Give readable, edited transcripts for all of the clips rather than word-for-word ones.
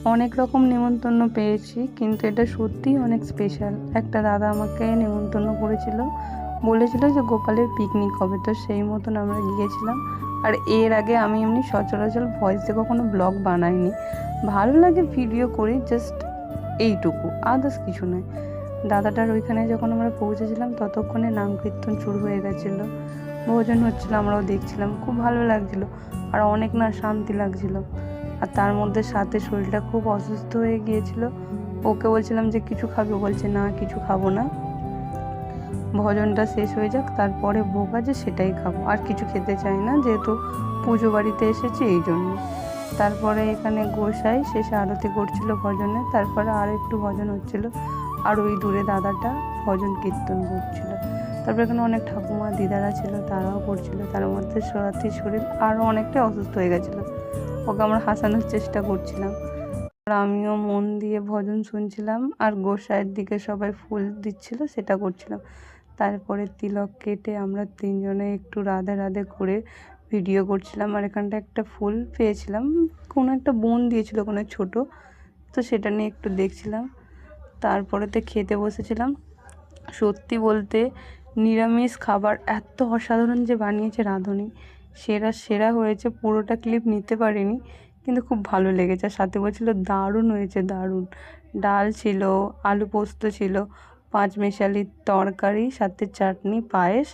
অনেক রকম নেমন্তন্ন পেয়েছি, কিন্তু এটা সত্যিই অনেক স্পেশাল। একটা দাদা আমাকে নেমন্তন্ন করেছিল, বলেছিল যে গোপালের পিকনিক হবে, তো সেই মতন আমরা গিয়েছিলাম। আর এর আগে আমি এমনি সচরাচর ভয়েসে কখনো ব্লগ বানাইনি, ভালো লাগে ভিডিও করি, জাস্ট এইটুকু, আদার্স কিছু নয়। দাদাটার ওইখানে যখন আমরা পৌঁছেছিলাম ততক্ষণে নাম কীর্তন শুরু হয়ে গেছিলো, ভোজন হচ্ছিলো, আমরাও দেখছিলাম, খুব ভালো লাগছিলো আর অনেক না শান্তি লাগছিলো। আর তার মধ্যে সাথে শরীরটা খুব অসুস্থ হয়ে গিয়েছিল, ওকে বলছিলাম যে কিছু খাবে, বলছে না কিছু খাবো না, ভজনটা শেষ হয়ে যাক তারপরে ভোগ আছে সেটাই খাবো, আর কিছু খেতে চাই না, যেহেতু পুজো বাড়িতে এসেছি এই জন্য। তারপরে এখানে গোসাই শেষে আরতি করছিল ভজনে, তারপরে আর একটু ভজন হচ্ছিল, আর ওই দূরে দাদাটা ভজন কীর্তন করছিল। তারপরে এখানে অনেক ঠাকুমা দিদারা ছিল, তারাও করছিল। তার মধ্যে সরাতির শরীর আরও অনেকটাই অসুস্থ হয়ে গেছিলো, ওকে আমরা হাসানোর চেষ্টা করছিলাম। আর আমিও মন দিয়ে ভজন শুনছিলাম, আর গোসাইয়ের দিকে সবাই ফুল দিচ্ছিল সেটা করছিলাম। তারপরে তিলক কেটে আমরা তিনজনে একটু রাধে রাধে করে ভিডিও করছিলাম। আর এখানটা একটা ফুল পেয়েছিলাম, কোনো একটা বোন দিয়েছিল কোনো ছোট, তো সেটা নিয়ে একটু দেখছিলাম। তারপরেতে খেতে বসেছিলাম। সত্যি বলতে নিরামিষ খাবার এত অসাধারণ যে বানিয়েছে রাঁধুনি, সেরা সেরা হয়েছে। পুরোটা ক্লিপ নিতে পারিনি, কিন্তু খুব ভালো লেগেছে। আর সাথে বলছিল দারুণ হয়েছে, দারুণ। ডাল ছিল, আলু পোস্ত ছিল, পাঁচমেশালির তরকারি, সাথে চাটনি, পায়েস,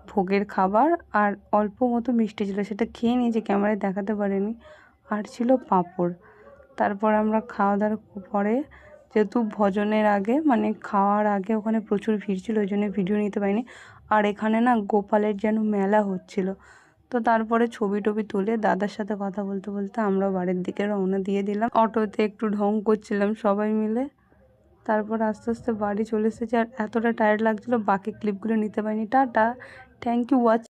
ভোগের খাবার, আর অল্প মতো মিষ্টি ছিল, সেটা খেয়ে নিয়েছি, ক্যামেরায় দেখাতে পারিনি। আর ছিল পাঁপড়। তারপর আমরা খাওয়া দাওয়ার পরে, যেহেতু ভজনের আগে মানে খাওয়ার আগে ওখানে প্রচুর ভিড় ছিল, ওই জন্য ভিডিও নিতে পারিনি। আর এখানে না গোপালের যেন মেলা হচ্ছিল, তো তারপরে ছবি টবি তুলে দাদার সাথে কথা বলতে বলতে আমরা বাড়ির দিকে রওনা দিয়ে দিলাম। অটোতে একটু ঢং করছিলাম সবাই মিলে। তারপর আস্তে আস্তে বাড়ি চলে এসেছি, আর এতটা টায়ার্ড লাগছিলো বাকি ক্লিপগুলো নিতে পারিনি। Tata, thank you watching.